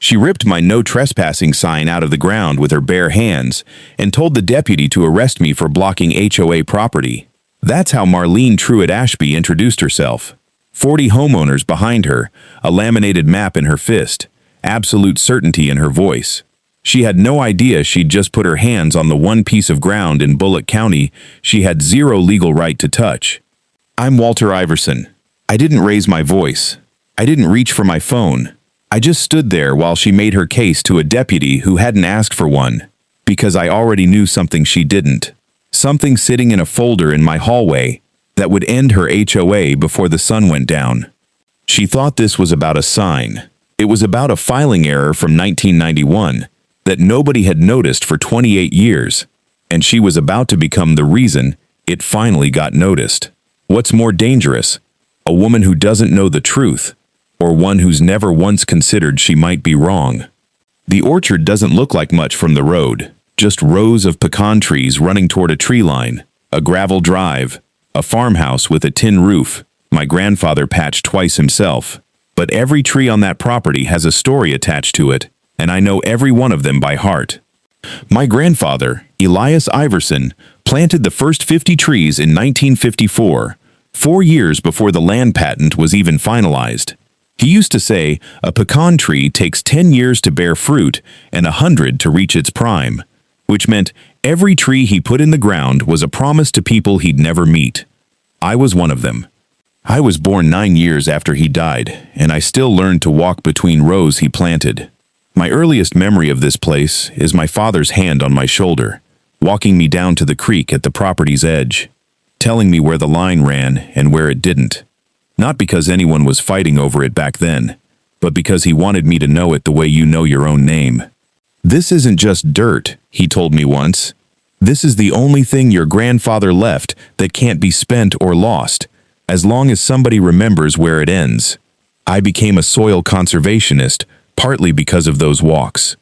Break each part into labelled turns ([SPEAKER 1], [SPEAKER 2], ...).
[SPEAKER 1] She ripped my no trespassing sign out of the ground with her bare hands and told the deputy to arrest me for blocking HOA property. That's how Marlene Truitt Ashby introduced herself. 40 homeowners behind her, a laminated map in her fist, absolute certainty in her voice. She had no idea she'd just put her hands on the one piece of ground in Bullock County she had zero legal right to touch. I'm Walter Iverson. I didn't raise my voice. I didn't reach for my phone. I just stood there while she made her case to a deputy who hadn't asked for one, because I already knew something she didn't. Something sitting in a folder in my hallway that would end her HOA before the sun went down. She thought this was about a sign. It was about a filing error from 1991 that nobody had noticed for 28 years, and she was about to become the reason it finally got noticed. What's more dangerous, a woman who doesn't know the truth, or one who's never once considered she might be wrong? The orchard doesn't look like much from the road, just rows of pecan trees running toward a tree line, a gravel drive, a farmhouse with a tin roof my grandfather patched twice himself. But every tree on that property has a story attached to it, and I know every one of them by heart. My grandfather, Elias Iverson, planted the first 50 trees in 1954, 4 years before the land patent was even finalized. He used to say a pecan tree takes 10 years to bear fruit and 100 to reach its prime, which meant every tree he put in the ground was a promise to people he'd never meet. I was one of them. I was born 9 years after he died, and I still learned to walk between rows he planted. My earliest memory of this place is my father's hand on my shoulder, walking me down to the creek at the property's edge, telling me where the line ran and where it didn't. Not because anyone was fighting over it back then, but because he wanted me to know it the way you know your own name. This isn't just dirt, he told me once. This is the only thing your grandfather left that can't be spent or lost, as long as somebody remembers where it ends. I became a soil conservationist, partly because of those walks.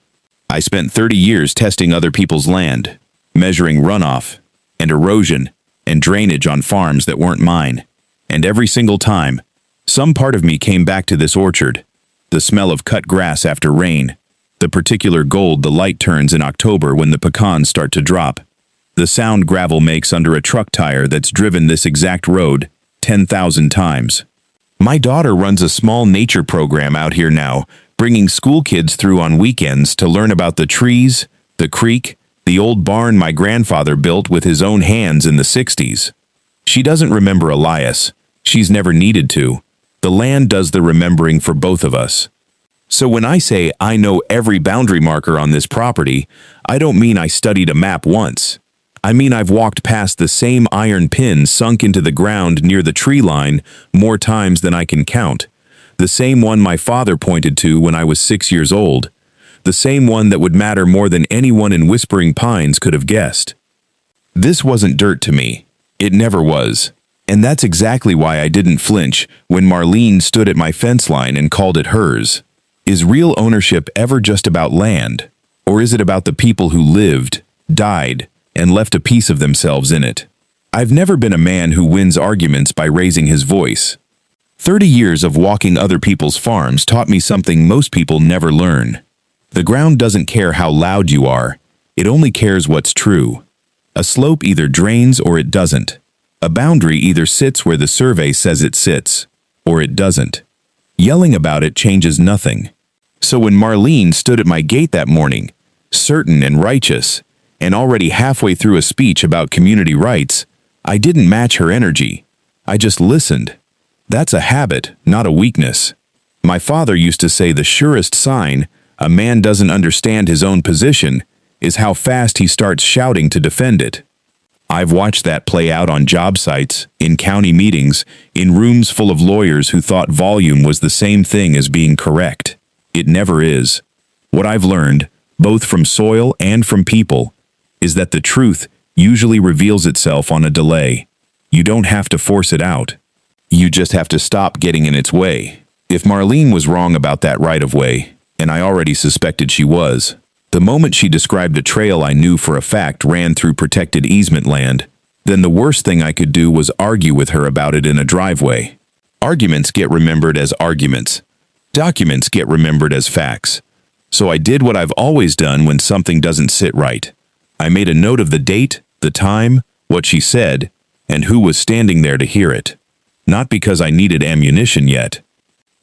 [SPEAKER 1] I spent 30 years testing other people's land, measuring runoff and erosion and drainage on farms that weren't mine. And every single time, some part of me came back to this orchard. The smell of cut grass after rain, the particular gold the light turns in October when the pecans start to drop, the sound gravel makes under a truck tire that's driven this exact road 10,000 times. My daughter runs a small nature program out here now, bringing school kids through on weekends to learn about the trees, the creek, the old barn my grandfather built with his own hands in the 60s. She doesn't remember Elias. She's never needed to. The land does the remembering for both of us. So when I say I know every boundary marker on this property, I don't mean I studied a map once. I mean I've walked past the same iron pin sunk into the ground near the tree line more times than I can count. The same one my father pointed to when I was 6 years old. The same one that would matter more than anyone in Whispering Pines could have guessed. This wasn't dirt to me. It never was. And that's exactly why I didn't flinch when Marlene stood at my fence line and called it hers. Is real ownership ever just about land? Or is it about the people who lived, died, and left a piece of themselves in it? I've never been a man who wins arguments by raising his voice. 30 years of walking other people's farms taught me something most people never learn. The ground doesn't care how loud you are. It only cares what's true. A slope either drains or it doesn't. A boundary either sits where the survey says it sits, or it doesn't. Yelling about it changes nothing. So when Marlene stood at my gate that morning, certain and righteous, and already halfway through a speech about community rights, I didn't match her energy. I just listened. That's a habit, not a weakness. My father used to say the surest sign a man doesn't understand his own position is how fast he starts shouting to defend it. I've watched that play out on job sites, in county meetings, in rooms full of lawyers who thought volume was the same thing as being correct. It never is. What I've learned, both from soil and from people, is that the truth usually reveals itself on a delay. You don't have to force it out. You just have to stop getting in its way. If Marlene was wrong about that right-of-way, and I already suspected she was, the moment she described a trail I knew for a fact ran through protected easement land, then the worst thing I could do was argue with her about it in a driveway. Arguments get remembered as arguments. Documents get remembered as facts. So I did what I've always done when something doesn't sit right. I made a note of the date, the time, what she said, and who was standing there to hear it. Not because I needed ammunition yet.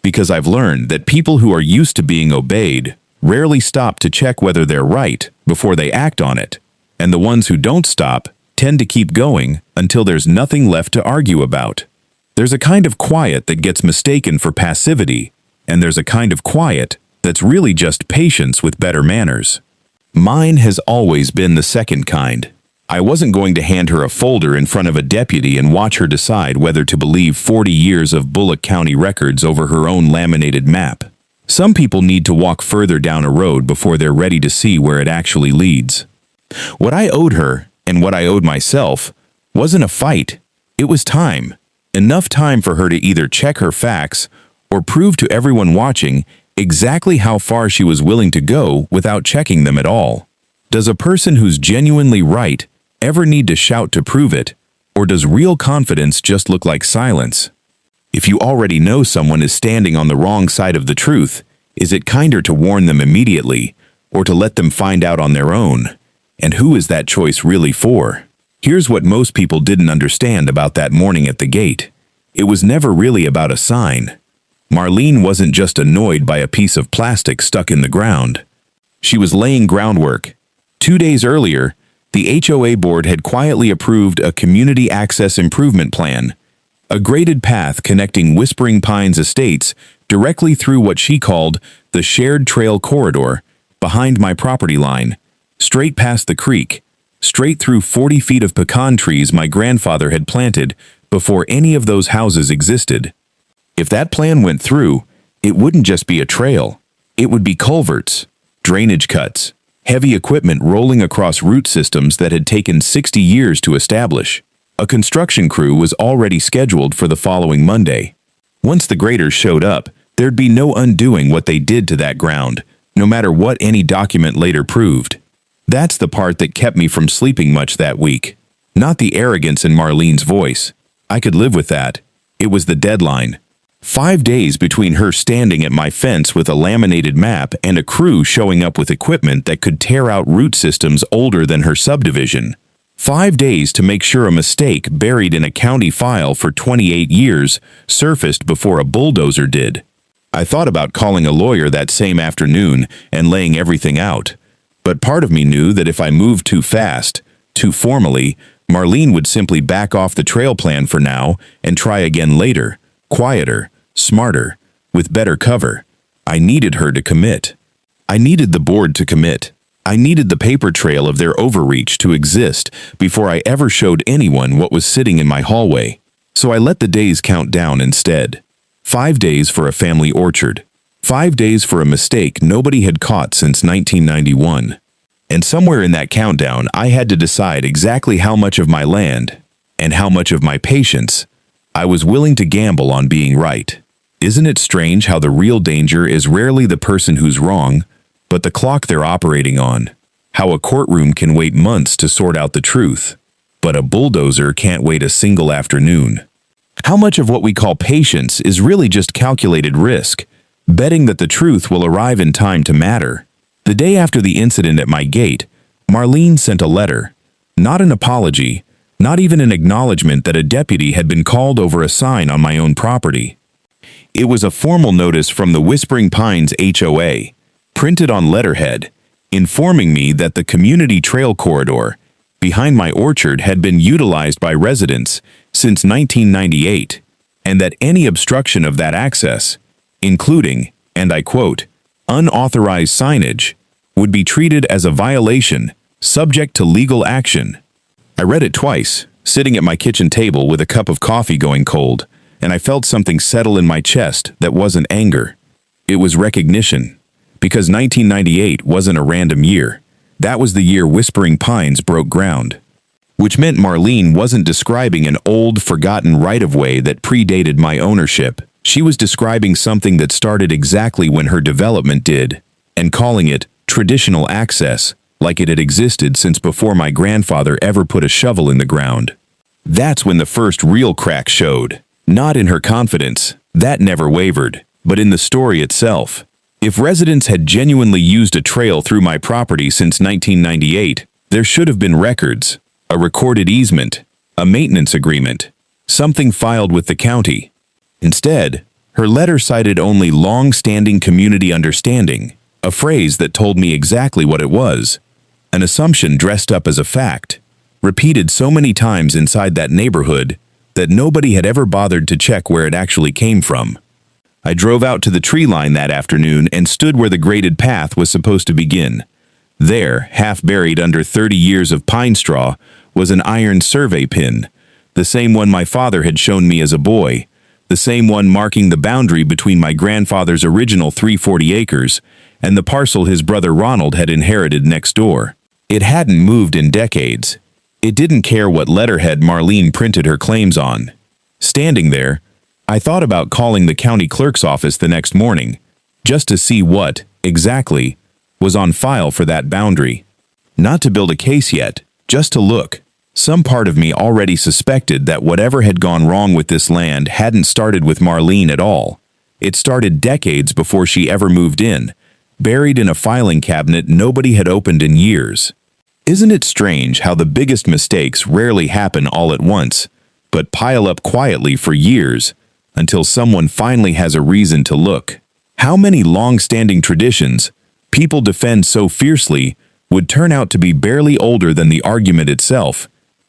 [SPEAKER 1] Because I've learned that people who are used to being obeyed rarely stop to check whether they're right before they act on it, and the ones who don't stop tend to keep going until there's nothing left to argue about. There's a kind of quiet that gets mistaken for passivity, and there's a kind of quiet that's really just patience with better manners. Mine has always been the second kind. I wasn't going to hand her a folder in front of a deputy and watch her decide whether to believe 40 years of Bullock County records over her own laminated map. Some people need to walk further down a road before they're ready to see where it actually leads. What I owed her, and what I owed myself, wasn't a fight. It was time. Enough time for her to either check her facts or prove to everyone watching exactly how far she was willing to go without checking them at all. Does a person who's genuinely right ever need to shout to prove it, or does real confidence just look like silence? If you already know someone is standing on the wrong side of the truth, is it kinder to warn them immediately, or to let them find out on their own? And who is that choice really for? Here's what most people didn't understand about that morning at the gate. It was never really about a sign. Marlene wasn't just annoyed by a piece of plastic stuck in the ground. She was laying groundwork. 2 days earlier, the HOA board had quietly approved a community access improvement plan, a graded path connecting Whispering Pines Estates directly through what she called the shared trail corridor behind my property line, straight past the creek, straight through 40 feet of pecan trees my grandfather had planted before any of those houses existed. If that plan went through, it wouldn't just be a trail. It would be culverts, drainage cuts, heavy equipment rolling across root systems that had taken 60 years to establish. A construction crew was already scheduled for the following Monday. Once the graders showed up, there'd be no undoing what they did to that ground, no matter what any document later proved. That's the part that kept me from sleeping much that week. Not the arrogance in Marlene's voice. I could live with that. It was the deadline. 5 days between her standing at my fence with a laminated map and a crew showing up with equipment that could tear out root systems older than her subdivision. 5 days to make sure a mistake buried in a county file for 28 years surfaced before a bulldozer did. I thought about calling a lawyer that same afternoon and laying everything out. But part of me knew that if I moved too fast, too formally, Marlene would simply back off the trail plan for now and try again later. Quieter, smarter, with better cover. I needed her to commit. I needed the board to commit. I needed the paper trail of their overreach to exist before I ever showed anyone what was sitting in my hallway. So I let the days count down instead. 5 days for a family orchard. 5 days for a mistake nobody had caught since 1991. And somewhere in that countdown, I had to decide exactly how much of my land, and how much of my patience, I was willing to gamble on being right. Isn't it strange how the real danger is rarely the person who's wrong, but the clock they're operating on? How a courtroom can wait months to sort out the truth, but a bulldozer can't wait a single afternoon. How much of what we call patience is really just calculated risk, betting that the truth will arrive in time to matter? The day after the incident at my gate, Marlene sent a letter. Not an apology, not even an acknowledgement that a deputy had been called over a sign on my own property. It was a formal notice from the Whispering Pines HOA, printed on letterhead, informing me that the community trail corridor behind my orchard had been utilized by residents since 1998, and that any obstruction of that access, including, and I quote, unauthorized signage, would be treated as a violation, subject to legal action. I read it twice, sitting at my kitchen table with a cup of coffee going cold, and I felt something settle in my chest that wasn't anger. It was recognition. Because 1998 wasn't a random year. That was the year Whispering Pines broke ground. Which meant Marlene wasn't describing an old, forgotten right-of-way that predated my ownership. She was describing something that started exactly when her development did, and calling it traditional access, like it had existed since before my grandfather ever put a shovel in the ground. That's when the first real crack showed. Not in her confidence, that never wavered, but in the story itself. If residents had genuinely used a trail through my property since 1998, there should have been records, a recorded easement, a maintenance agreement, something filed with the county. Instead, her letter cited only long-standing community understanding, a phrase that told me exactly what it was, an assumption dressed up as a fact, repeated so many times inside that neighborhood that nobody had ever bothered to check where it actually came from. I drove out to the tree line that afternoon and stood where the graded path was supposed to begin. There, half buried under 30 years of pine straw, was an iron survey pin, the same one my father had shown me as a boy, the same one marking the boundary between my grandfather's original 340 acres and the parcel his brother Ronald had inherited next door. It hadn't moved in decades. It didn't care what letterhead Marlene printed her claims on. Standing there, I thought about calling the county clerk's office the next morning, just to see what, exactly, was on file for that boundary. Not to build a case yet, just to look. Some part of me already suspected that whatever had gone wrong with this land hadn't started with Marlene at all. It started decades before she ever moved in, buried in a filing cabinet nobody had opened in years. Isn't it strange how the biggest mistakes rarely happen all at once, but pile up quietly for years, until someone finally has a reason to look? How many long-standing traditions people defend so fiercely would turn out to be barely older than the argument itself,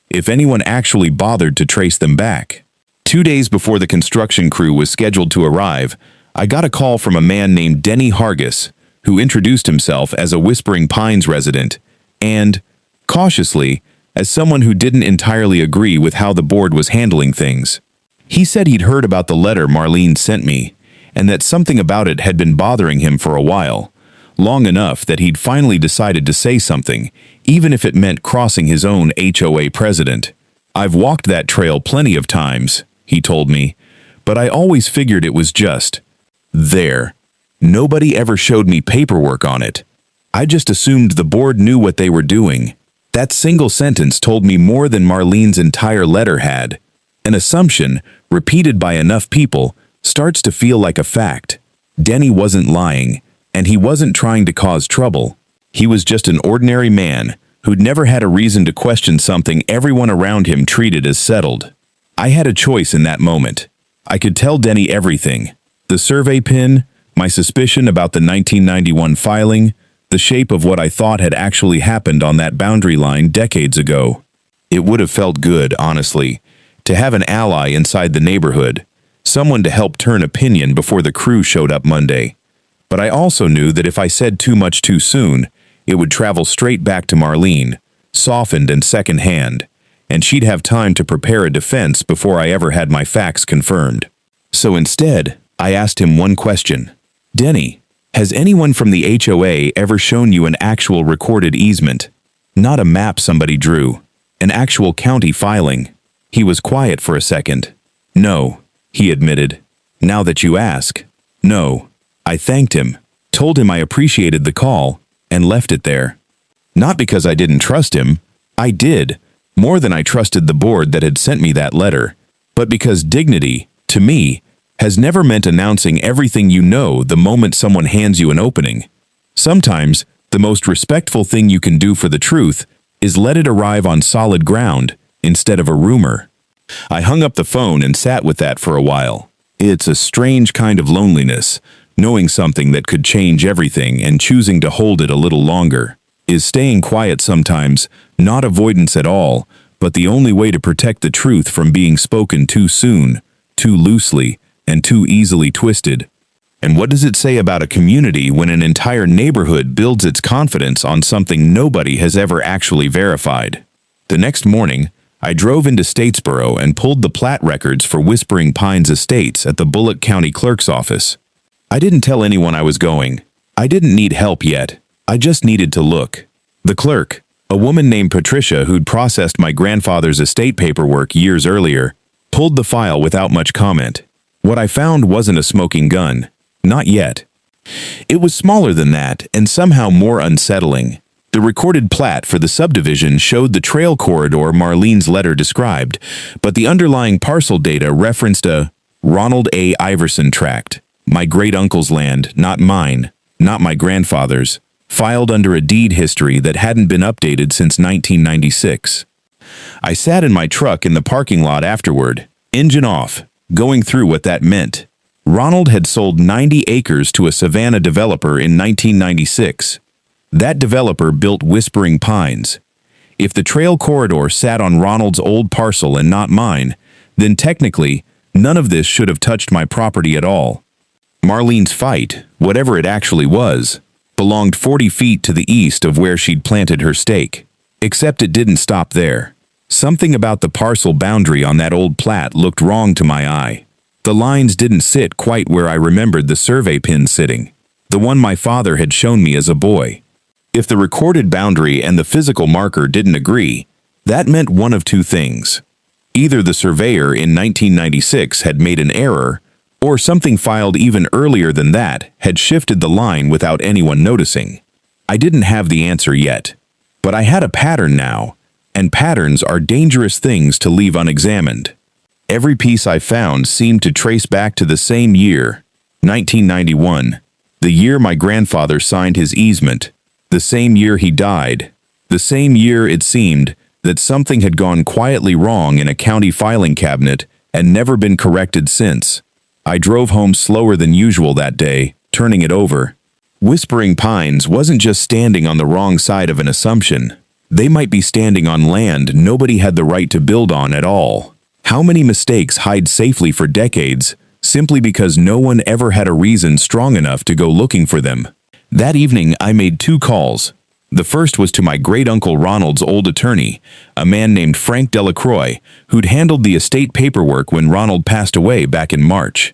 [SPEAKER 1] if anyone actually bothered to trace them back? 2 days before the construction crew was scheduled to arrive, I got a call from a man named Denny Hargis, who introduced himself as a Whispering Pines resident and, cautiously, as someone who didn't entirely agree with how the board was handling things. He said he'd heard about the letter Marlene sent me, and that something about it had been bothering him for a while, long enough that he'd finally decided to say something, even if it meant crossing his own HOA president. "I've walked that trail plenty of times," he told me, "but I always figured it was just there. Nobody ever showed me paperwork on it. I just assumed the board knew what they were doing." That single sentence told me more than Marlene's entire letter had. An assumption, repeated by enough people, starts to feel like a fact. Denny wasn't lying, and he wasn't trying to cause trouble. He was just an ordinary man who'd never had a reason to question something everyone around him treated as settled. I had a choice in that moment. I could tell Denny everything: the survey pin, my suspicion about the 1991 filing, the shape of what I thought had actually happened on that boundary line decades ago. It would have felt good, honestly, to have an ally inside the neighborhood, someone to help turn opinion before the crew showed up Monday. But I also knew that if I said too much too soon, it would travel straight back to Marlene, softened and secondhand, and she'd have time to prepare a defense before I ever had my facts confirmed. So instead, I asked him one question. "Denny, has anyone from the HOA ever shown you an actual recorded easement? Not a map somebody drew, an actual county filing?" He was quiet for a second. "No," he admitted. "Now that you ask, no." I thanked him, told him I appreciated the call, and left it there. Not because I didn't trust him. I did, more than I trusted the board that had sent me that letter, but because dignity, to me, has never meant announcing everything you know the moment someone hands you an opening. Sometimes, the most respectful thing you can do for the truth is let it arrive on solid ground instead of a rumor. I hung up the phone and sat with that for a while. It's a strange kind of loneliness, knowing something that could change everything and choosing to hold it a little longer. Is staying quiet sometimes not avoidance at all, but the only way to protect the truth from being spoken too soon, too loosely, and too easily twisted. And what does it say about a community when an entire neighborhood builds its confidence on something nobody has ever actually verified? The next morning, I drove into Statesboro and pulled the plat records for Whispering Pines Estates at the Bullock County Clerk's office. I didn't tell anyone I was going. I didn't need help yet. I just needed to look. The clerk, a woman named Patricia who'd processed my grandfather's estate paperwork years earlier, pulled the file without much comment. What I found wasn't a smoking gun. Not yet. It was smaller than that and somehow more unsettling. The recorded plat for the subdivision showed the trail corridor Marlene's letter described, but the underlying parcel data referenced a Ronald A. Iverson tract, my great-uncle's land, not mine. not my grandfather's, filed under a deed history that hadn't been updated since 1996. I sat in my truck in the parking lot afterward, engine off, going through what that meant. Ronald had sold 90 acres to a Savannah developer in 1996. That developer built Whispering Pines. If the trail corridor sat on Ronald's old parcel and not mine, then technically, none of this should have touched my property at all. Marlene's fight, whatever it actually was, belonged 40 feet to the east of where she'd planted her stake. Except it didn't stop there. Something about the parcel boundary on that old plat looked wrong to my eye. The lines didn't sit quite where I remembered the survey pin sitting, the one my father had shown me as a boy. If the recorded boundary and the physical marker didn't agree, that meant one of two things. Either the surveyor in 1996 had made an error, or something filed even earlier than that had shifted the line without anyone noticing. I didn't have the answer yet, but I had a pattern now, and patterns are dangerous things to leave unexamined. Every piece I found seemed to trace back to the same year, 1991, the year my grandfather signed his easement, the same year he died, the same year it seemed that something had gone quietly wrong in a county filing cabinet and never been corrected since. I drove home slower than usual that day, turning it over. Whispering Pines wasn't just standing on the wrong side of an assumption. They might be standing on land nobody had the right to build on at all. How many mistakes hide safely for decades simply because no one ever had a reason strong enough to go looking for them? That evening, I made 2 calls. The first was to my great-uncle Ronald's old attorney, a man named Frank Delacroix, who'd handled the estate paperwork when Ronald passed away back in March.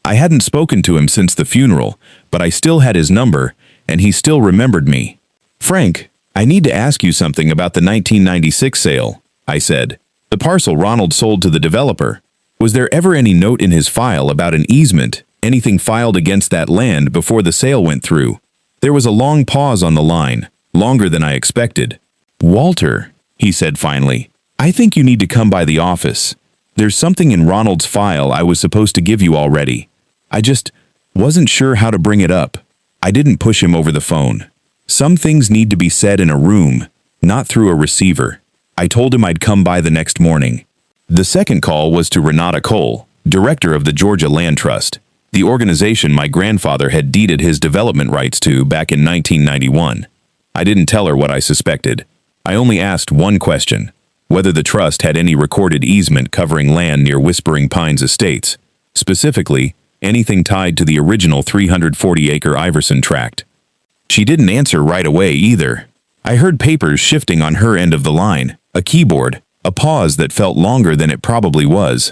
[SPEAKER 1] I hadn't spoken to him since the funeral, but I still had his number, and he still remembered me. "Frank, I need to ask you something about the 1996 sale," I said. "The parcel Ronald sold to the developer. Was there ever any note in his file about an easement, anything filed against that land before the sale went through?" There was a long pause on the line, longer than I expected. "Walter," he said finally, "I think you need to come by the office. There's something in Ronald's file I was supposed to give you already. I just wasn't sure how to bring it up." I didn't push him over the phone. Some things need to be said in a room, not through a receiver. I told him I'd come by the next morning. The second call was to Renata Cole, director of the Georgia Land Trust, the organization my grandfather had deeded his development rights to back in 1991. I didn't tell her what I suspected. I only asked one question, whether the trust had any recorded easement covering land near Whispering Pines estates, specifically, anything tied to the original 340-acre Iverson tract. She didn't answer right away either. I heard papers shifting on her end of the line, a keyboard, a pause that felt longer than it probably was.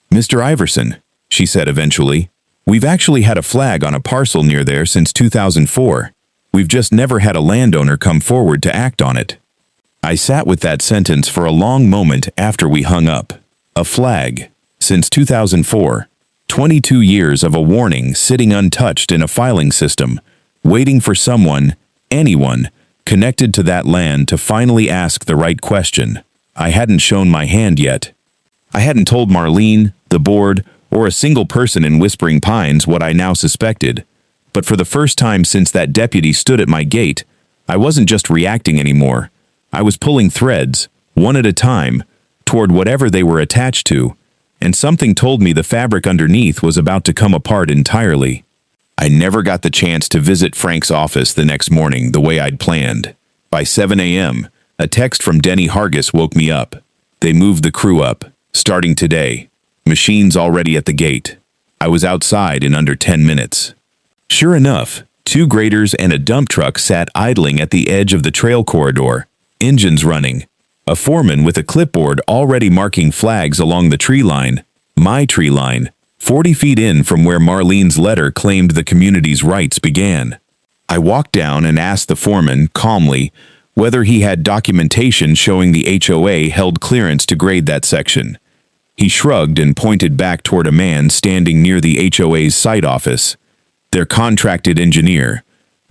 [SPEAKER 1] "Mr. Iverson," she said eventually, "we've actually had a flag on a parcel near there since 2004. We've just never had a landowner come forward to act on it." I sat with that sentence for a long moment after we hung up. A flag. Since 2004. 22 years of a warning sitting untouched in a filing system, waiting for someone, anyone, connected to that land to finally ask the right question. I hadn't shown my hand yet. I hadn't told Marlene, the board, or a single person in Whispering Pines what I now suspected. But for the first time since that deputy stood at my gate, I wasn't just reacting anymore. I was pulling threads, one at a time, toward whatever they were attached to, and something told me the fabric underneath was about to come apart entirely. I never got the chance to visit Frank's office the next morning the way I'd planned. By 7 a.m., a text from Denny Hargis woke me up. They moved the crew up, starting today. Machines already at the gate. I was outside in under 10 minutes. Sure enough, 2 graders and a dump truck sat idling at the edge of the trail corridor, engines running. A foreman with a clipboard already marking flags along the tree line, my tree line, 40 feet in from where Marlene's letter claimed the community's rights began. I walked down and asked the foreman, calmly, whether he had documentation showing the HOA held clearance to grade that section. He shrugged and pointed back toward a man standing near the HOA's site office, their contracted engineer,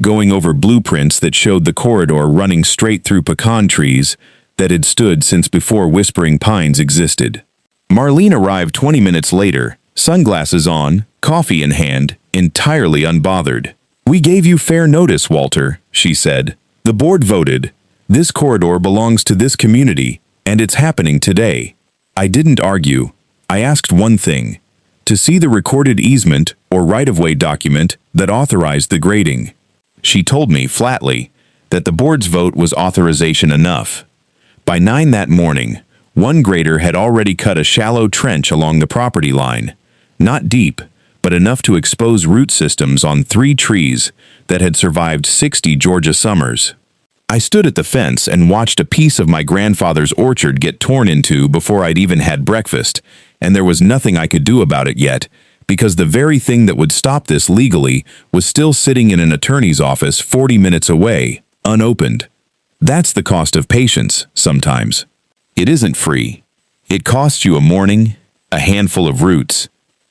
[SPEAKER 1] going over blueprints that showed the corridor running straight through pecan trees that had stood since before Whispering Pines existed. Marlene arrived 20 minutes later, sunglasses on, coffee in hand, entirely unbothered. "We gave you fair notice, Walter," she said. "The board voted. This corridor belongs to this community, and it's happening today." I didn't argue. I asked one thing: to see the recorded easement or right-of-way document that authorized the grading. She told me flatly that the board's vote was authorization enough. By 9 that morning, one grader had already cut a shallow trench along the property line. Not deep, but enough to expose root systems on 3 trees that had survived 60 Georgia summers. I stood at the fence and watched a piece of my grandfather's orchard get torn into before I'd even had breakfast, and there was nothing I could do about it yet, because the very thing that would stop this legally was still sitting in an attorney's office 40 minutes away, unopened. That's the cost of patience, sometimes. It isn't free. It costs you a morning, a handful of roots,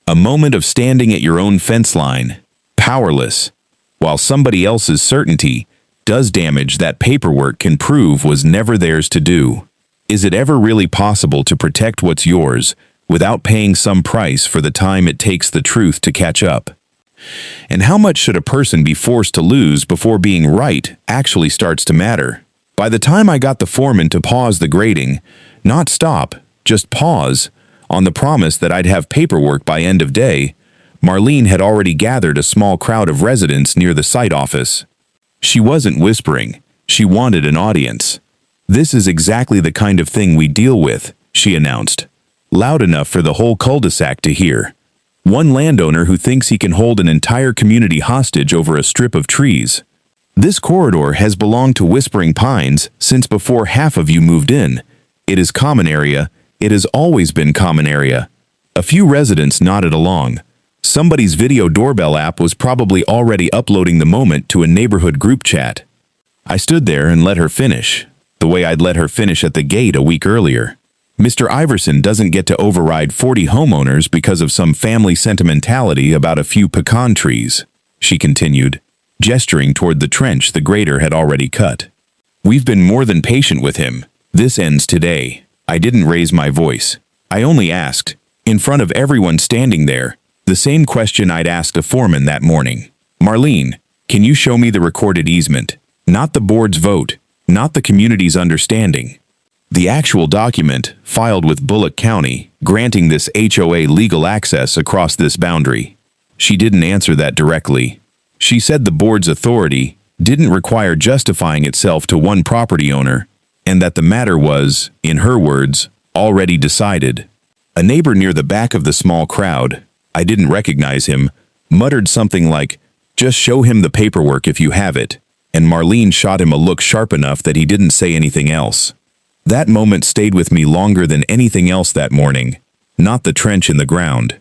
[SPEAKER 1] a moment of standing at your own fence line, powerless, while somebody else's certainty does damage that paperwork can prove was never theirs to do. Is it ever really possible to protect what's yours without paying some price for the time it takes the truth to catch up? And how much should a person be forced to lose before being right actually starts to matter? By the time I got the foreman to pause the grading, not stop, just pause, on the promise that I'd have paperwork by end of day, Marlene had already gathered a small crowd of residents near the site office. She wasn't whispering. She wanted an audience. "This is exactly the kind of thing we deal with," she announced, loud enough for the whole cul-de-sac to hear. "One landowner who thinks he can hold an entire community hostage over a strip of trees. This corridor has belonged to Whispering Pines since before half of you moved in. It is common area. It has always been common area." A few residents nodded along. Somebody's video doorbell app was probably already uploading the moment to a neighborhood group chat. I stood there and let her finish, the way I'd let her finish at the gate a week earlier. "Mr. Iverson doesn't get to override 40 homeowners because of some family sentimentality about a few pecan trees," she continued, gesturing toward the trench the grader had already cut. "We've been more than patient with him. This ends today." I didn't raise my voice. I only asked, in front of everyone standing there, the same question I'd asked a foreman that morning. "Marlene, can you show me the recorded easement? Not the board's vote, not the community's understanding. The actual document, filed with Bullock County, granting this HOA legal access across this boundary." She didn't answer that directly. She said the board's authority didn't require justifying itself to one property owner, and that the matter was, in her words, already decided. A neighbor near the back of the small crowd, I didn't recognize him, muttered something like, "Just show him the paperwork if you have it," and Marlene shot him a look sharp enough that he didn't say anything else. That moment stayed with me longer than anything else that morning. Not the trench in the ground.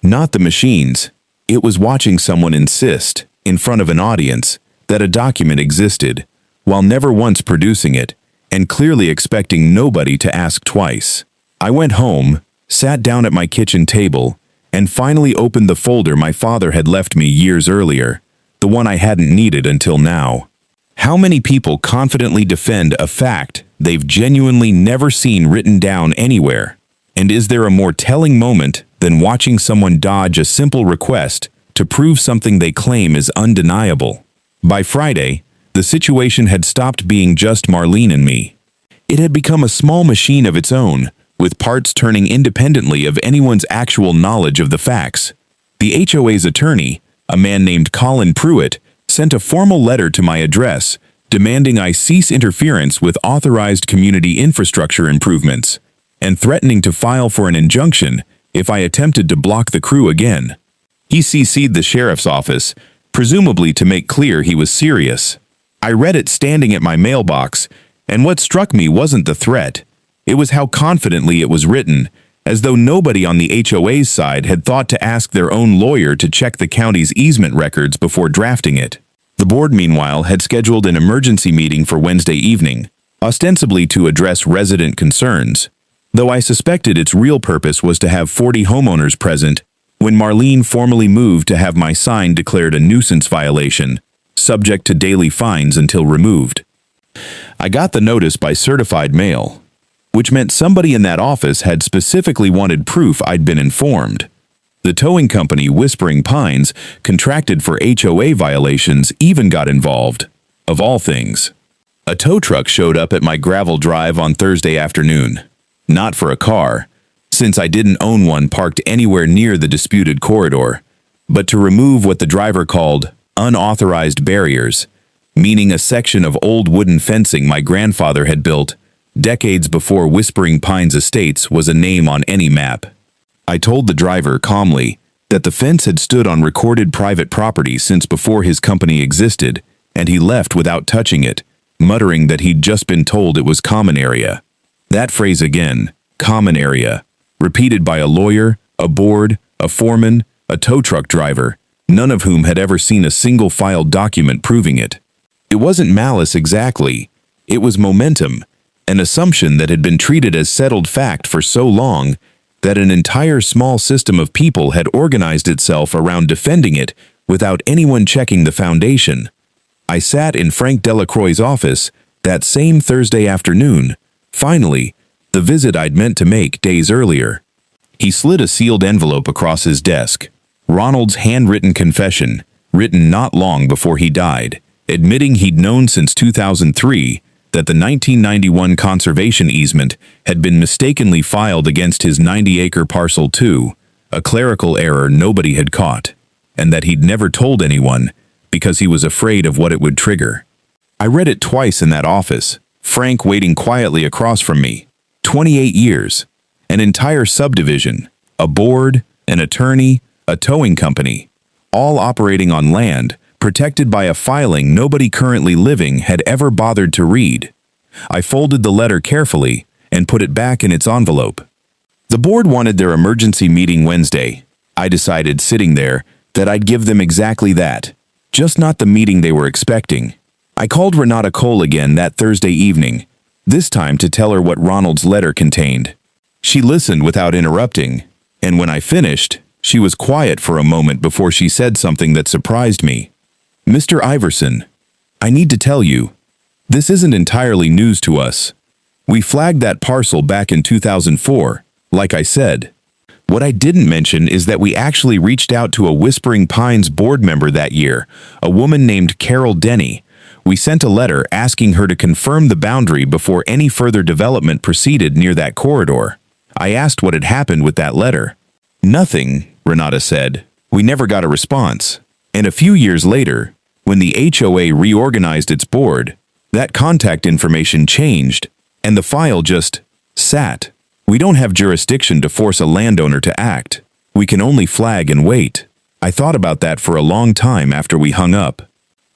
[SPEAKER 1] Not the machines. It was watching someone insist, in front of an audience, that a document existed, while never once producing it, and clearly expecting nobody to ask twice. I went home, sat down at my kitchen table, and finally opened the folder my father had left me years earlier, the one I hadn't needed until now. How many people confidently defend a fact they've genuinely never seen written down anywhere? And is there a more telling moment than watching someone dodge a simple request to prove something they claim is undeniable? By Friday, the situation had stopped being just Marlene and me. It had become a small machine of its own, with parts turning independently of anyone's actual knowledge of the facts. The HOA's attorney, a man named Colin Pruitt, sent a formal letter to my address, demanding I cease interference with authorized community infrastructure improvements, and threatening to file for an injunction if I attempted to block the crew again. He CC'd the sheriff's office, presumably to make clear he was serious. I read it standing at my mailbox, and what struck me wasn't the threat. It was how confidently it was written, as though nobody on the HOA's side had thought to ask their own lawyer to check the county's easement records before drafting it. The board, meanwhile, had scheduled an emergency meeting for Wednesday evening, ostensibly to address resident concerns, though I suspected its real purpose was to have 40 homeowners present when Marlene formally moved to have my sign declared a nuisance violation, subject to daily fines until removed. I got the notice by certified mail, which meant somebody in that office had specifically wanted proof I'd been informed. The towing company Whispering Pines, contracted for HOA violations, even got involved. Of all things. A tow truck showed up at my gravel drive on Thursday afternoon. Not for a car, since I didn't own one parked anywhere near the disputed corridor, but to remove what the driver called unauthorized barriers, meaning a section of old wooden fencing my grandfather had built decades before Whispering Pines Estates was a name on any map. I told the driver calmly that the fence had stood on recorded private property since before his company existed, and he left without touching it, muttering that he'd just been told it was common area. That phrase again, common area, repeated by a lawyer, a board, a foreman, a tow truck driver, none of whom had ever seen a single filed document proving it. It wasn't malice exactly, it was momentum, an assumption that had been treated as settled fact for so long that an entire small system of people had organized itself around defending it without anyone checking the foundation. I sat in Frank Delacroix's office that same Thursday afternoon, finally, the visit I'd meant to make days earlier. He slid a sealed envelope across his desk. Ronald's handwritten confession, written not long before he died, admitting he'd known since 2003 that the 1991 conservation easement had been mistakenly filed against his 90-acre parcel too, a clerical error nobody had caught, and that he'd never told anyone because he was afraid of what it would trigger. I read it twice in that office, Frank waiting quietly across from me. 28 years, an entire subdivision, a board, an attorney, a towing company, all operating on land, protected by a filing nobody currently living had ever bothered to read. I folded the letter carefully and put it back in its envelope. The board wanted their emergency meeting Wednesday. I decided, sitting there, that I'd give them exactly that, just not the meeting they were expecting. I called Renata Cole again that Thursday evening, this time to tell her what Ronald's letter contained. She listened without interrupting, and when I finished, she was quiet for a moment before she said something that surprised me. "Mr. Iverson, I need to tell you, this isn't entirely news to us. We flagged that parcel back in 2004, like I said. What I didn't mention is that we actually reached out to a Whispering Pines board member that year, a woman named Carol Denny. We sent a letter asking her to confirm the boundary before any further development proceeded near that corridor. I asked what had happened with that letter. Nothing, Renata said. We never got a response. And a few years later, when the HOA reorganized its board, that contact information changed, and the file just sat. We don't have jurisdiction to force a landowner to act. We can only flag and wait. I thought about that for a long time after we hung up.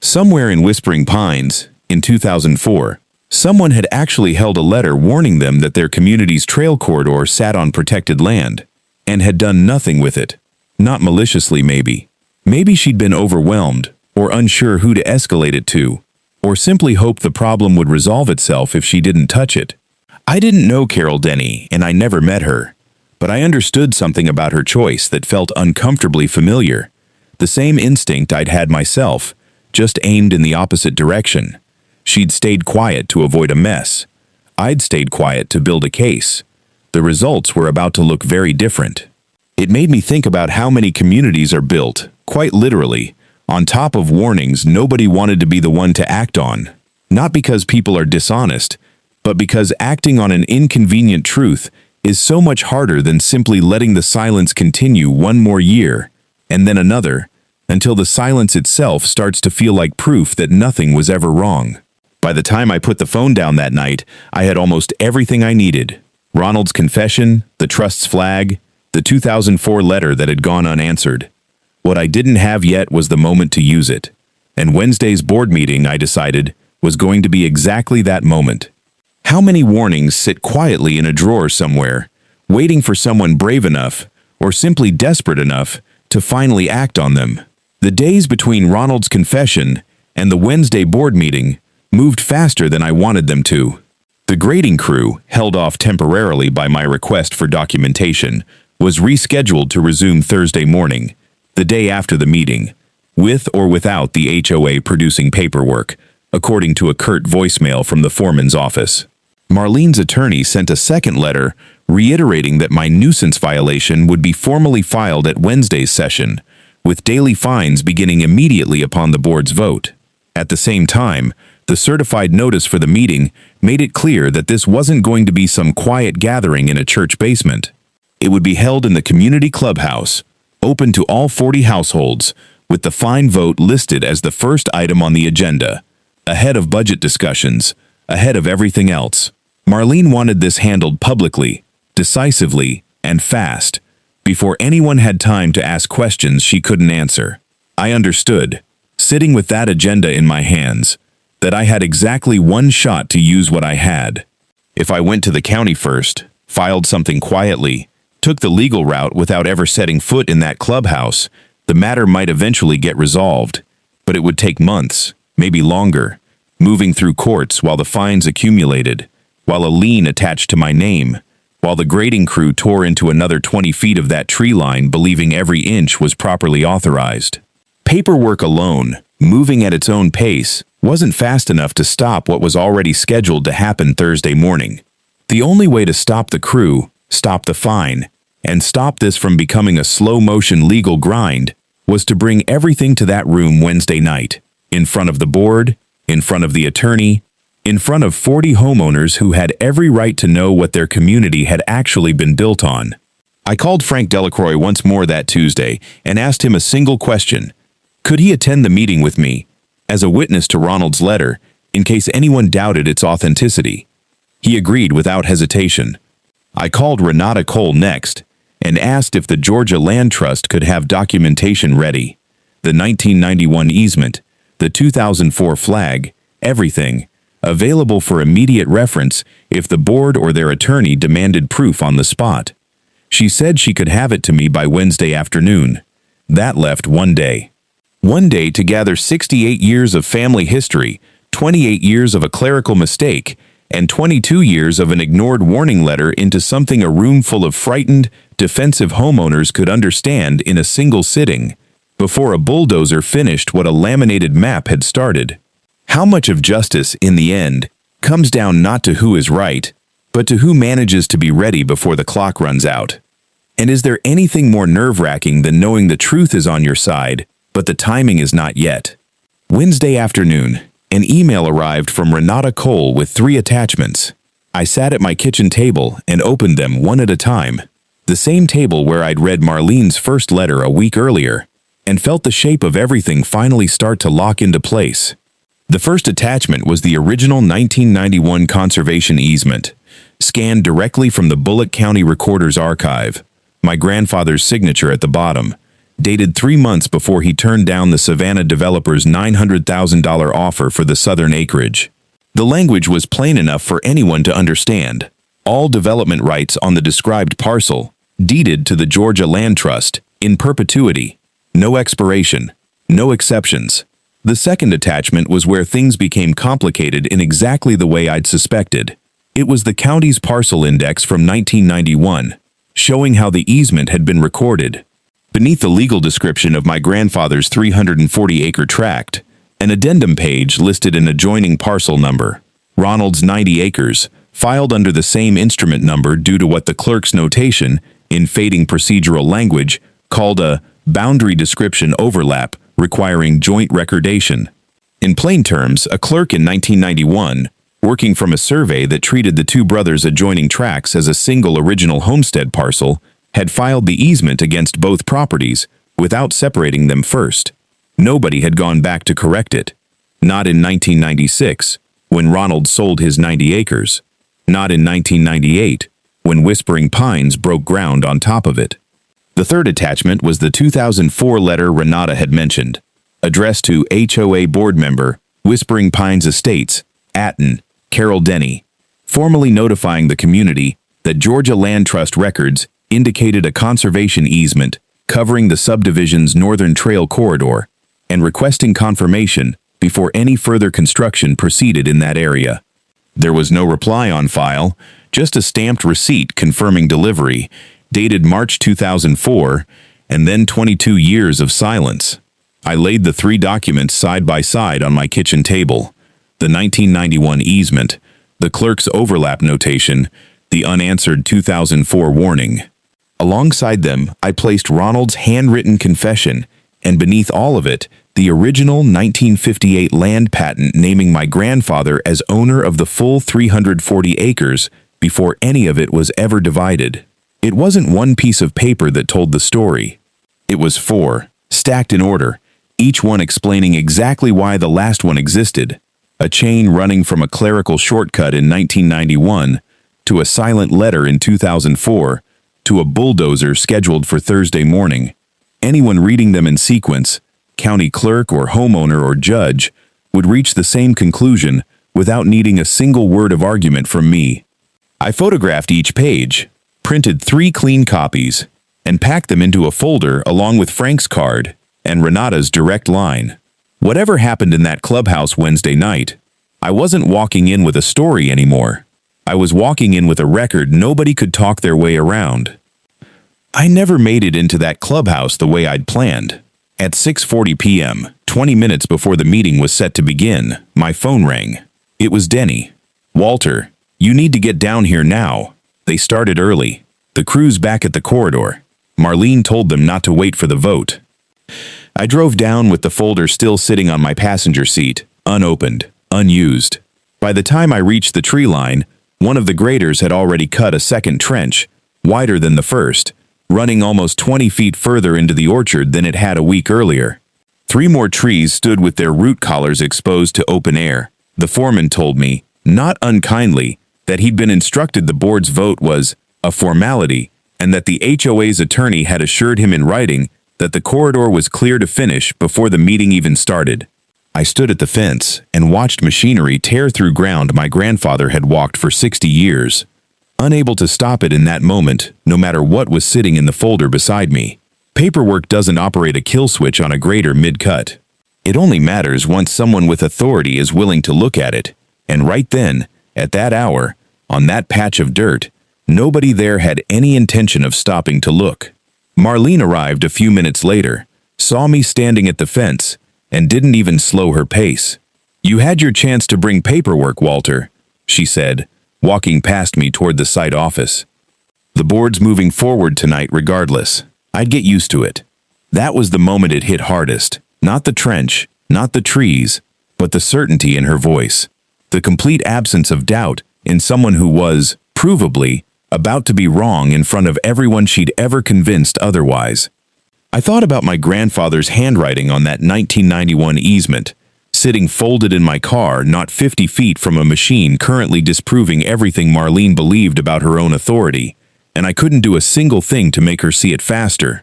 [SPEAKER 1] Somewhere in Whispering Pines, in 2004, someone had actually held a letter warning them that their community's trail corridor sat on protected land, and had done nothing with it. Not maliciously, maybe. Maybe she'd been overwhelmed, or unsure who to escalate it to, or simply hoped the problem would resolve itself if she didn't touch it. I didn't know Carol Denny, and I never met her, but I understood something about her choice that felt uncomfortably familiar. The same instinct I'd had myself, just aimed in the opposite direction. She'd stayed quiet to avoid a mess. I'd stayed quiet to build a case. The results were about to look very different. It made me think about how many communities are built, quite literally, on top of warnings nobody wanted to be the one to act on. Not because people are dishonest, but because acting on an inconvenient truth is so much harder than simply letting the silence continue one more year, and then another, until the silence itself starts to feel like proof that nothing was ever wrong. By the time I put the phone down that night, I had almost everything I needed. Ronald's confession, the trust's flag, the 2004 letter that had gone unanswered. What I didn't have yet was the moment to use it. And Wednesday's board meeting, I decided, was going to be exactly that moment. How many warnings sit quietly in a drawer somewhere, waiting for someone brave enough, or simply desperate enough, to finally act on them? The days between Ronald's confession and the Wednesday board meeting moved faster than I wanted them to. The grading crew, held off temporarily by my request for documentation, was rescheduled to resume Thursday morning, the day after the meeting, with or without the HOA producing paperwork, according to a curt voicemail from the foreman's office. Marlene's attorney sent a second letter reiterating that my nuisance violation would be formally filed at Wednesday's session, with daily fines beginning immediately upon the board's vote. At the same time, the certified notice for the meeting made it clear that this wasn't going to be some quiet gathering in a church basement. It would be held in the community clubhouse, open to all 40 households, with the fine vote listed as the first item on the agenda, ahead of budget discussions, ahead of everything else. Marlene wanted this handled publicly, decisively, and fast, before anyone had time to ask questions she couldn't answer. I understood, sitting with that agenda in my hands, that I had exactly one shot to use what I had. If I went to the county first, filed something quietly, took the legal route without ever setting foot in that clubhouse, the matter might eventually get resolved, but it would take months, maybe longer, moving through courts while the fines accumulated, while a lien attached to my name, while the grading crew tore into another 20 feet of that tree line believing every inch was properly authorized. Paperwork alone, moving at its own pace, wasn't fast enough to stop what was already scheduled to happen Thursday morning. The only way to stop the crew, stop the fine, and stop this from becoming a slow-motion legal grind was to bring everything to that room Wednesday night, in front of the board, in front of the attorney, in front of 40 homeowners who had every right to know what their community had actually been built on. I called Frank Delacroix once more that Tuesday and asked him a single question. Could he attend the meeting with me, as a witness to Ronald's letter, in case anyone doubted its authenticity? He agreed without hesitation. I called Renata Cole next and asked if the Georgia Land Trust could have documentation ready. The 1991 easement, the 2004 flag, everything, available for immediate reference if the board or their attorney demanded proof on the spot. She said she could have it to me by Wednesday afternoon. That left one day. One day to gather 68 years of family history, 28 years of a clerical mistake, and 22 years of an ignored warning letter into something a room full of frightened, defensive homeowners could understand in a single sitting, before a bulldozer finished what a laminated map had started. How much of justice, in the end, comes down not to who is right, but to who manages to be ready before the clock runs out? And is there anything more nerve-wracking than knowing the truth is on your side, but the timing is not yet? Wednesday afternoon, an email arrived from Renata Cole with 3 attachments. I sat at my kitchen table and opened them one at a time, the same table where I'd read Marlene's first letter a week earlier, and felt the shape of everything finally start to lock into place. The first attachment was the original 1991 conservation easement, scanned directly from the Bullock County Recorder's archive, my grandfather's signature at the bottom, dated 3 months before he turned down the Savannah developer's $900,000 offer for the southern acreage. The language was plain enough for anyone to understand. All development rights on the described parcel, deeded to the Georgia Land Trust, in perpetuity. No expiration. No exceptions. The second attachment was where things became complicated in exactly the way I'd suspected. It was the county's parcel index from 1991, showing how the easement had been recorded. Beneath the legal description of my grandfather's 340-acre tract, an addendum page listed an adjoining parcel number, Ronald's 90 acres, filed under the same instrument number due to what the clerk's notation, in fading procedural language, called a boundary description overlap requiring joint recordation. In plain terms, a clerk in 1991, working from a survey that treated the 2 brothers' adjoining tracts as a single original homestead parcel, had filed the easement against both properties without separating them first. Nobody had gone back to correct it. Not in 1996, when Ronald sold his 90 acres. Not in 1998, when Whispering Pines broke ground on top of it. The third attachment was the 2004 letter Renata had mentioned, addressed to HOA board member, Whispering Pines Estates, Atten, Carol Denny, formally notifying the community that Georgia Land Trust records indicated a conservation easement covering the subdivision's northern trail corridor and requesting confirmation before any further construction proceeded in that area. There was no reply on file, just a stamped receipt confirming delivery, dated March 2004, and then 22 years of silence. I laid the 3 documents side by side on my kitchen table: the 1991 easement, the clerk's overlap notation, the unanswered 2004 warning. Alongside them, I placed Ronald's handwritten confession, and beneath all of it, the original 1958 land patent naming my grandfather as owner of the full 340 acres before any of it was ever divided. It wasn't one piece of paper that told the story. It was four, stacked in order, each one explaining exactly why the last one existed. A chain running from a clerical shortcut in 1991 to a silent letter in 2004 to a bulldozer scheduled for Thursday morning. Anyone reading them in sequence, county clerk or homeowner or judge, would reach the same conclusion without needing a single word of argument from me. I photographed each page, printed 3 clean copies, and packed them into a folder along with Frank's card and Renata's direct line. Whatever happened in that clubhouse Wednesday night, I wasn't walking in with a story anymore. I was walking in with a record nobody could talk their way around. I never made it into that clubhouse the way I'd planned. At 6:40 p.m., 20 minutes before the meeting was set to begin, my phone rang. It was Denny. "Walter, you need to get down here now." They started early. The crew's back at the corridor. Marlene told them not to wait for the vote. I drove down with the folder still sitting on my passenger seat, unopened, unused. By the time I reached the tree line, one of the graders had already cut a second trench, wider than the first, running almost 20 feet further into the orchard than it had a week earlier. 3 more trees stood with their root collars exposed to open air. The foreman told me, not unkindly, that he'd been instructed the board's vote was a formality, and that the HOA's attorney had assured him in writing that the corridor was clear to finish before the meeting even started. I stood at the fence and watched machinery tear through ground my grandfather had walked for 60 years. Unable to stop it in that moment, no matter what was sitting in the folder beside me. Paperwork doesn't operate a kill switch on a grader mid-cut. It only matters once someone with authority is willing to look at it, and right then, at that hour, on that patch of dirt, nobody there had any intention of stopping to look. Marlene arrived a few minutes later, saw me standing at the fence, and didn't even slow her pace. "You had your chance to bring paperwork, Walter," she said, walking past me toward the site office. "The board's moving forward tonight regardless. I'd get used to it." That was the moment it hit hardest. Not the trench, not the trees, but the certainty in her voice. The complete absence of doubt in someone who was, provably, about to be wrong in front of everyone she'd ever convinced otherwise. I thought about my grandfather's handwriting on that 1991 easement, sitting folded in my car not 50 feet from a machine currently disproving everything Marlene believed about her own authority, and I couldn't do a single thing to make her see it faster.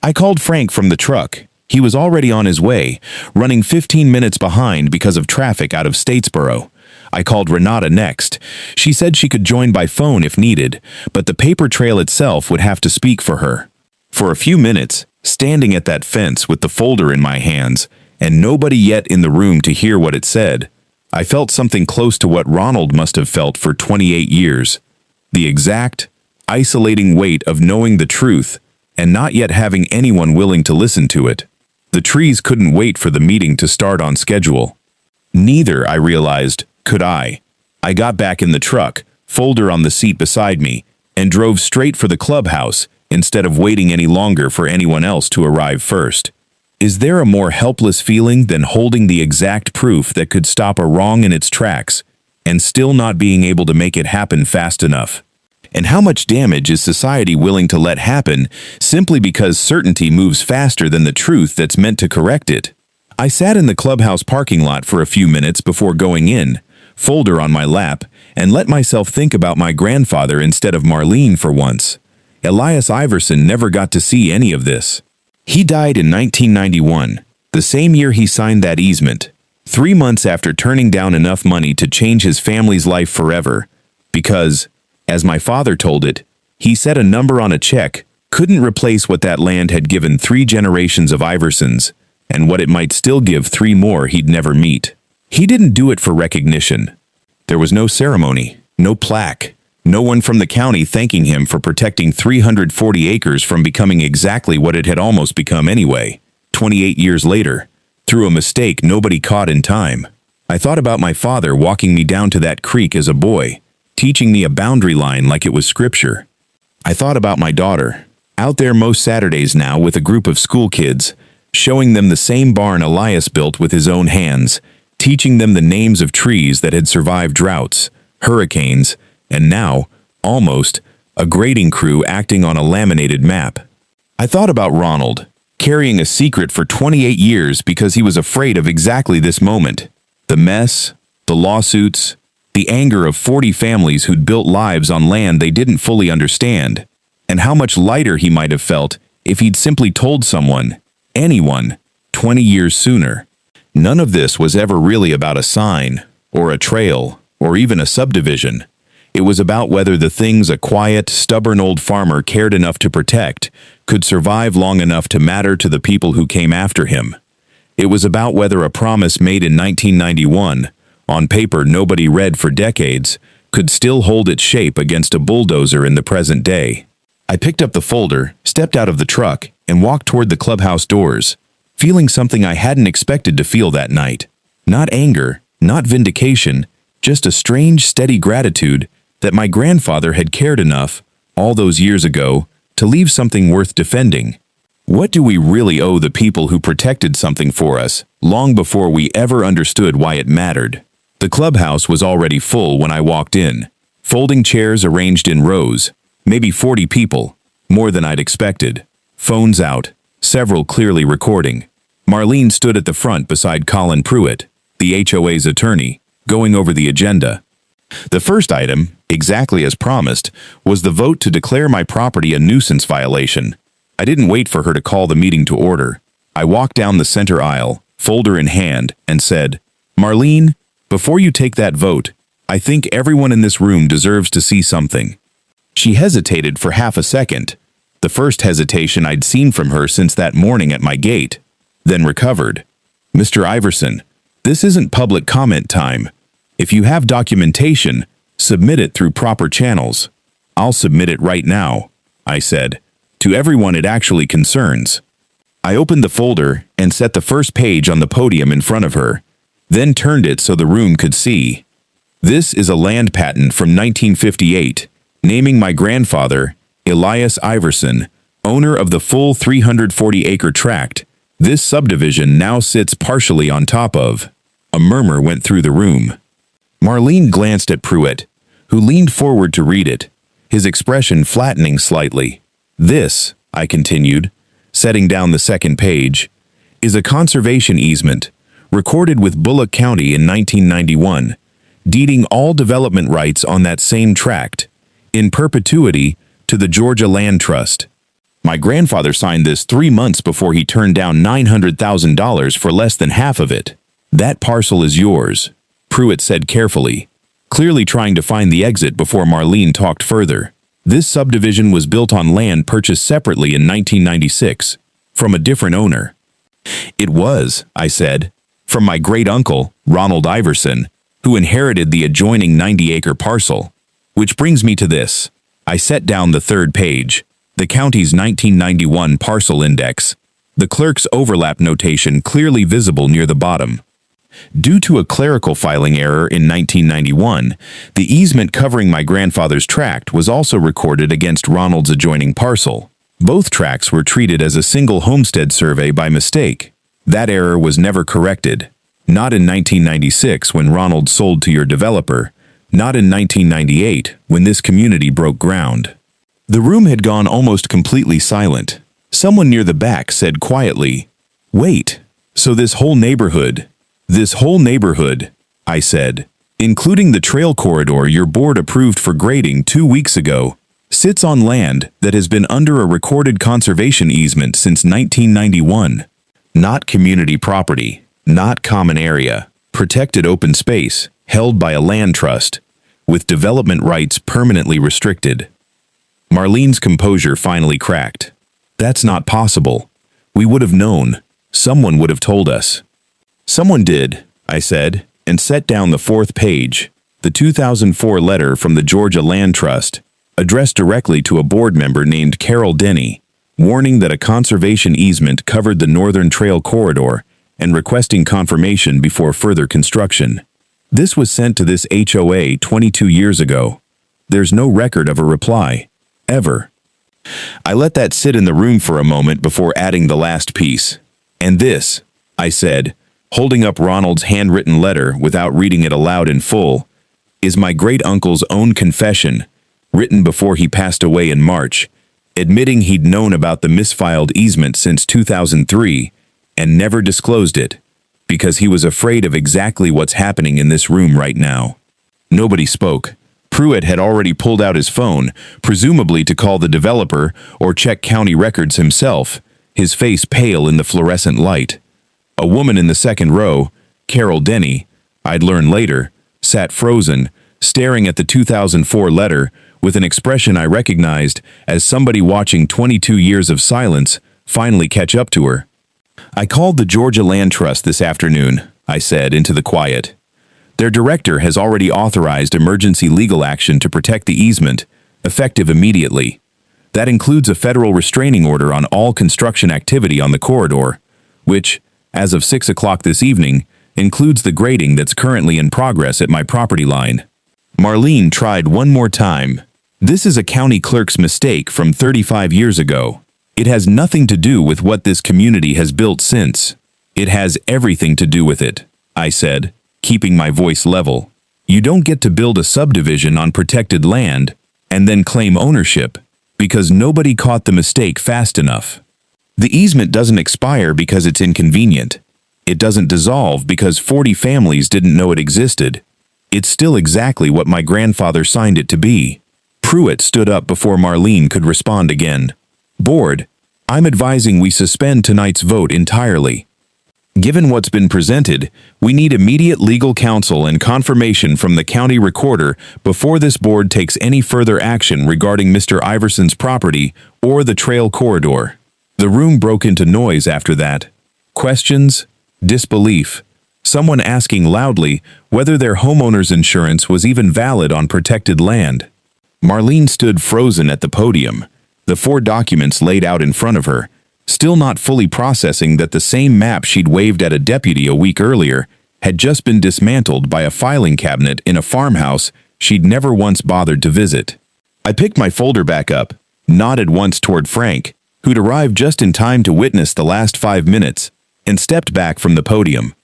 [SPEAKER 1] I called Frank from the truck. He was already on his way, running 15 minutes behind because of traffic out of Statesboro. I called Renata next. She said she could join by phone if needed, but the paper trail itself would have to speak for her. For a few minutes, standing at that fence with the folder in my hands, and nobody yet in the room to hear what it said, I felt something close to what Ronald must have felt for 28 years. The exact, isolating weight of knowing the truth and not yet having anyone willing to listen to it. The trees couldn't wait for the meeting to start on schedule. Neither, I realized, could I. I got back in the truck, folder on the seat beside me, and drove straight for the clubhouse instead of waiting any longer for anyone else to arrive first. Is there a more helpless feeling than holding the exact proof that could stop a wrong in its tracks and still not being able to make it happen fast enough? And how much damage is society willing to let happen simply because certainty moves faster than the truth that's meant to correct it? I sat in the clubhouse parking lot for a few minutes before going in, folder on my lap, and let myself think about my grandfather instead of Marlene for once. Elias Iverson never got to see any of this. He died in 1991, the same year he signed that easement, 3 months after turning down enough money to change his family's life forever, because, as my father told it, he said a number on a check couldn't replace what that land had given 3 generations of Iversons, and what it might still give 3 more he'd never meet. He didn't do it for recognition. There was no ceremony, no plaque, no one from the county thanking him for protecting 340 acres from becoming exactly what it had almost become anyway, 28 years later, through a mistake nobody caught in time. I thought about my father walking me down to that creek as a boy, teaching me a boundary line like it was scripture. I thought about my daughter, out there most Saturdays now with a group of school kids, showing them the same barn Elias built with his own hands, teaching them the names of trees that had survived droughts, hurricanes, and now, almost, a grading crew acting on a laminated map. I thought about Ronald, carrying a secret for 28 years because he was afraid of exactly this moment. The mess, the lawsuits, the anger of 40 families who'd built lives on land they didn't fully understand, and how much lighter he might have felt if he'd simply told someone, anyone, 20 years sooner. None of this was ever really about a sign, or a trail, or even a subdivision. It was about whether the things a quiet, stubborn old farmer cared enough to protect could survive long enough to matter to the people who came after him. It was about whether a promise made in 1991, on paper nobody read for decades, could still hold its shape against a bulldozer in the present day. I picked up the folder, stepped out of the truck, and walked toward the clubhouse doors, feeling something I hadn't expected to feel that night. Not anger, not vindication, just a strange, steady gratitude that my grandfather had cared enough, all those years ago, to leave something worth defending. What do we really owe the people who protected something for us, long before we ever understood why it mattered? The clubhouse was already full when I walked in, folding chairs arranged in rows, maybe 40 people, more than I'd expected. Phones out, several clearly recording. Marlene stood at the front beside Colin Pruitt, the HOA's attorney, going over the agenda. The first item, exactly as promised, was the vote to declare my property a nuisance violation. I didn't wait for her to call the meeting to order. I walked down the center aisle, folder in hand, and said, "Marlene, before you take that vote, I think everyone in this room deserves to see something." She hesitated for half a second, the first hesitation I'd seen from her since that morning at my gate, then recovered. "Mr. Iverson, this isn't public comment time. If you have documentation, submit it through proper channels." "I'll submit it right now," I said, "to everyone it actually concerns." I opened the folder and set the first page on the podium in front of her, then turned it so the room could see. This is a land patent from 1958, naming my grandfather, Elias Iverson, owner of the full 340-acre tract this subdivision now sits partially on top of. A murmur went through the room. Marlene glanced at Pruitt, who leaned forward to read it, his expression flattening slightly. "This," I continued, setting down the second page, "is a conservation easement, recorded with Bullock County in 1991, deeding all development rights on that same tract, in perpetuity, to the Georgia Land Trust. My grandfather signed this 3 months before he turned down $900,000 for less than half of it. That parcel is yours," Pruitt said carefully, clearly trying to find the exit before Marlene talked further. "This subdivision was built on land purchased separately in 1996, from a different owner." "It was," I said, "from my great-uncle, Ronald Iverson, who inherited the adjoining 90-acre parcel. Which brings me to this." I set down the third page, the county's 1991 parcel index, the clerk's overlap notation clearly visible near the bottom. Due to a clerical filing error in 1991, the easement covering my grandfather's tract was also recorded against Ronald's adjoining parcel. Both tracts were treated as a single homestead survey by mistake. That error was never corrected. Not in 1996 when Ronald sold to your developer. Not in 1998 when this community broke ground. The room had gone almost completely silent. Someone near the back said quietly, "Wait, so this whole neighborhood," I said, "including the trail corridor your board approved for grading 2 weeks ago, sits on land that has been under a recorded conservation easement since 1991. Not community property, not common area, protected open space, held by a land trust, with development rights permanently restricted." Marlene's composure finally cracked. "That's not possible. We would have known. Someone would have told us." "Someone did," I said, and set down the fourth page, the 2004 letter from the Georgia Land Trust, addressed directly to a board member named Carol Denny, warning that a conservation easement covered the Northern Trail corridor and requesting confirmation before further construction. This was sent to this HOA 22 years ago. There's no record of a reply. Ever. I let that sit in the room for a moment before adding the last piece. "And this," I said, holding up Ronald's handwritten letter without reading it aloud in full, "is my great-uncle's own confession, written before he passed away in March, admitting he'd known about the misfiled easement since 2003 and never disclosed it, because he was afraid of exactly what's happening in this room right now." Nobody spoke. Pruitt had already pulled out his phone, presumably to call the developer or check county records himself, his face pale in the fluorescent light. A woman in the second row, Carol Denny, I'd learn later, sat frozen, staring at the 2004 letter with an expression I recognized as somebody watching 22 years of silence finally catch up to her. "I called the Georgia Land Trust this afternoon," I said into the quiet. "Their director has already authorized emergency legal action to protect the easement, effective immediately. That includes a federal restraining order on all construction activity on the corridor, which, as of 6 o'clock this evening, includes the grading that's currently in progress at my property line." Marlene tried one more time. "This is a county clerk's mistake from 35 years ago. It has nothing to do with what this community has built since. It has everything to do with it," I said, keeping my voice level. "You don't get to build a subdivision on protected land and then claim ownership because nobody caught the mistake fast enough. The easement doesn't expire because it's inconvenient. It doesn't dissolve because 40 families didn't know it existed. It's still exactly what my grandfather signed it to be." Pruitt stood up before Marlene could respond again. "Board, I'm advising we suspend tonight's vote entirely. Given what's been presented, we need immediate legal counsel and confirmation from the county recorder before this board takes any further action regarding Mr. Iverson's property or the trail corridor." The room broke into noise after that. Questions, disbelief, someone asking loudly whether their homeowner's insurance was even valid on protected land. Marlene stood frozen at the podium, the 4 documents laid out in front of her, still not fully processing that the same map she'd waved at a deputy a week earlier had just been dismantled by a filing cabinet in a farmhouse she'd never once bothered to visit. I picked my folder back up, nodded once toward Frank, who'd arrived just in time to witness the last 5 minutes, and stepped back from the podium.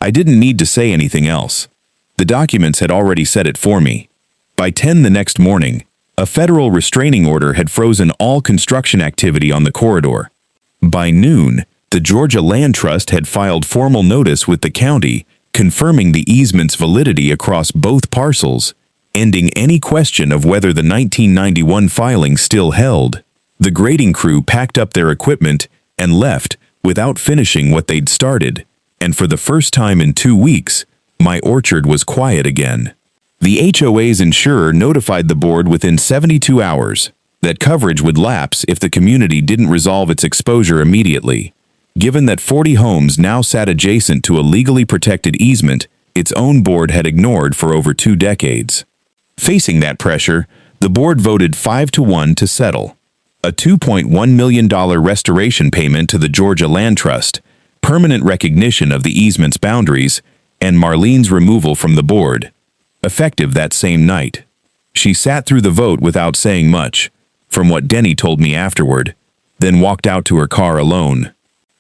[SPEAKER 1] I didn't need to say anything else. The documents had already said it for me. By 10 the next morning, a federal restraining order had frozen all construction activity on the corridor. By noon, the Georgia Land Trust had filed formal notice with the county, confirming the easement's validity across both parcels, ending any question of whether the 1991 filing still held. The grading crew packed up their equipment and left without finishing what they'd started, and for the first time in 2 weeks, my orchard was quiet again. The HOA's insurer notified the board within 72 hours that coverage would lapse if the community didn't resolve its exposure immediately. Given that 40 homes now sat adjacent to a legally protected easement its own board had ignored for over 2 decades. Facing that pressure, the board voted 5-1 to settle. A $2.1 million restoration payment to the Georgia Land Trust, permanent recognition of the easement's boundaries, and Marlene's removal from the board, effective that same night. She sat through the vote without saying much, from what Denny told me afterward, then walked out to her car alone.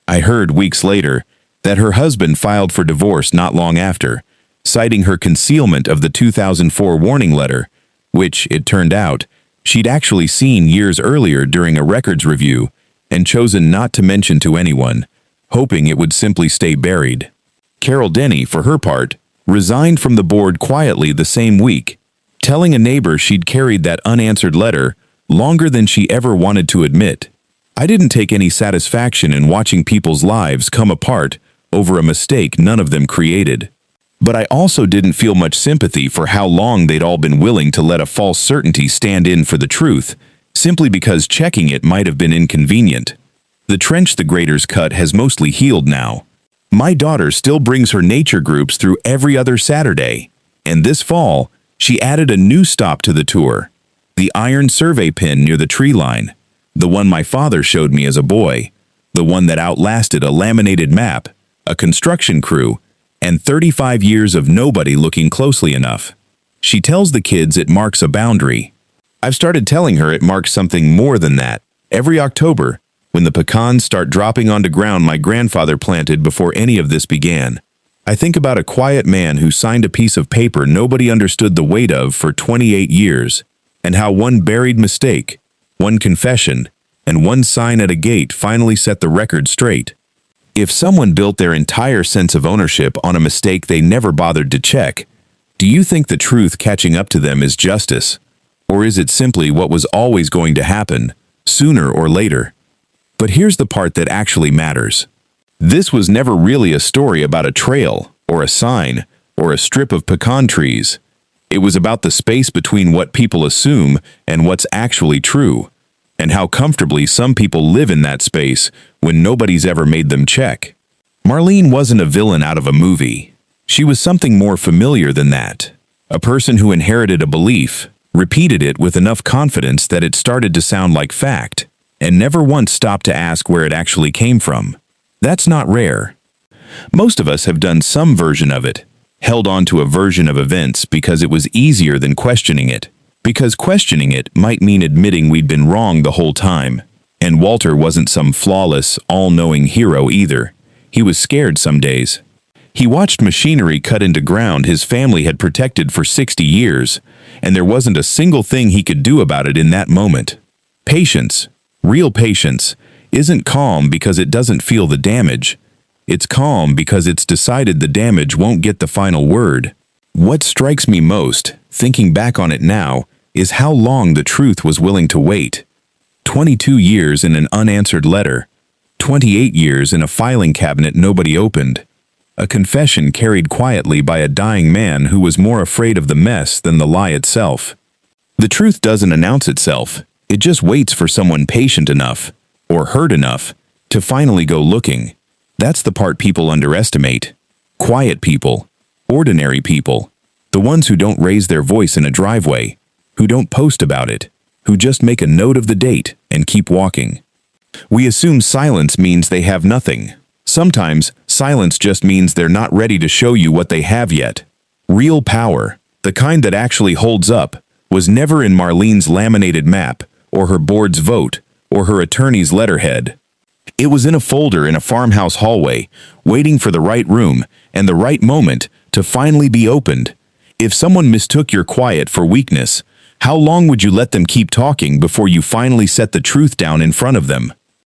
[SPEAKER 1] I heard weeks later that her husband filed for divorce not long after, citing her concealment of the 2004 warning letter, which, it turned out, she'd actually seen years earlier during a records review and chosen not to mention to anyone, hoping it would simply stay buried. Carol Denny, for her part, resigned from the board quietly the same week, telling a neighbor she'd carried that unanswered letter longer than she ever wanted to admit. I didn't take any satisfaction in watching people's lives come apart over a mistake none of them created. But I also didn't feel much sympathy for how long they'd all been willing to let a false certainty stand in for the truth, simply because checking it might have been inconvenient. The trench the graders cut has mostly healed now. My daughter still brings her nature groups through every other Saturday, and this fall, she added a new stop to the tour, the iron survey pin near the tree line, the one my father showed me as a boy, the one that outlasted a laminated map, a construction crew, and 35 years of nobody looking closely enough. She tells the kids it marks a boundary, I've started telling her it marks something more than that. Every October, when the pecans start dropping onto ground my grandfather planted before any of this began, I think about a quiet man who signed a piece of paper nobody understood the weight of for 28 years, and how one buried mistake, one confession, and one sign at a gate finally set the record straight. If someone built their entire sense of ownership on a mistake they never bothered to check, do you think the truth catching up to them is justice? Or is it simply what was always going to happen, sooner or later? But here's the part that actually matters. This was never really a story about a trail, or a sign, or a strip of pecan trees. It was about the space between what people assume and what's actually true, and how comfortably some people live in that space when nobody's ever made them check. Marlene wasn't a villain out of a movie. She was something more familiar than that. A person who inherited a belief, repeated it with enough confidence that it started to sound like fact, and never once stopped to ask where it actually came from. That's not rare. Most of us have done some version of it, held on to a version of events because it was easier than questioning it, because questioning it might mean admitting we'd been wrong the whole time. And Walter wasn't some flawless, all-knowing hero either. He was scared some days. He watched machinery cut into ground his family had protected for 60 years, and there wasn't a single thing he could do about it in that moment. Patience, real patience, isn't calm because it doesn't feel the damage. It's calm because it's decided the damage won't get the final word. What strikes me most, thinking back on it now, is how long the truth was willing to wait. 22 years in an unanswered letter. 28 years in a filing cabinet nobody opened. A confession carried quietly by a dying man who was more afraid of the mess than the lie itself. The truth doesn't announce itself. It just waits for someone patient enough, or hurt enough, to finally go looking. That's the part people underestimate. Quiet people. Ordinary people. The ones who don't raise their voice in a driveway. Who don't post about it. Who just make a note of the date and keep walking. We assume silence means they have nothing. Sometimes, silence just means they're not ready to show you what they have yet. Real power, the kind that actually holds up, was never in Marlene's laminated map, or her board's vote, or her attorney's letterhead. It was in a folder in a farmhouse hallway, waiting for the right room and the right moment to finally be opened. If someone mistook your quiet for weakness, how long would you let them keep talking before you finally set the truth down in front of them?